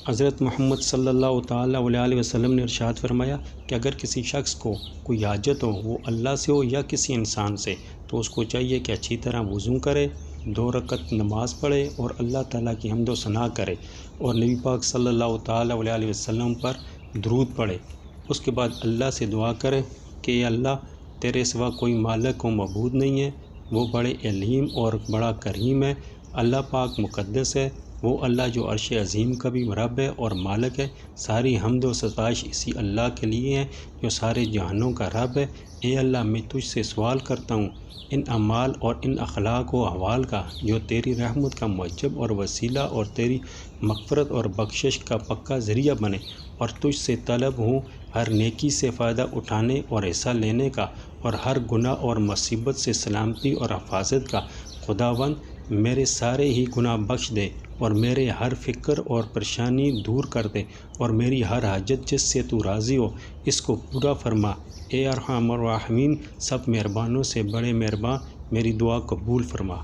حضرت محمد صلی اللہ تعالیٰ علیہ وسلم نے ارشاد فرمایا کہ اگر کسی شخص کو کوئی حاجت ہو، وہ اللہ سے ہو یا کسی انسان سے، تو اس کو چاہیے کہ اچھی طرح وضو کرے، 2 رکعت نماز پڑھے اور اللہ تعالیٰ کی حمد و ثنا کرے اور نبی پاک صلی اللہ تعالیٰ علیہ وسلم پر درود پڑھے۔ اس کے بعد اللہ سے دعا کرے کہ اے اللہ، تیرے سوا کوئی مالک و معبود نہیں ہے، وہ بڑے علیم اور بڑا کریم ہے، اللہ پاک مقدس ہے، وہ اللہ جو عرش عظیم کا بھی رب ہے اور مالک ہے، ساری حمد و ستائش اسی اللہ کے لیے ہے جو سارے جہانوں کا رب ہے۔ اے اللہ، میں تجھ سے سوال کرتا ہوں ان اعمال اور ان اخلاق و احوال کا جو تیری رحمت کا موجب اور وسیلہ اور تیری مغفرت اور بخشش کا پکا ذریعہ بنے، اور تجھ سے طلب ہوں ہر نیکی سے فائدہ اٹھانے اور حصہ لینے کا، اور ہر گناہ اور مصیبت سے سلامتی اور حفاظت کا۔ خداوند، میرے سارے ہی گناہ بخش دے اور میرے ہر فکر اور پریشانی دور کر دے، اور میری ہر حاجت جس سے تو راضی ہو اس کو پورا فرما۔ اے ارحم الراحمین، سب مہربانوں سے بڑے مہربان، میری دعا قبول فرما۔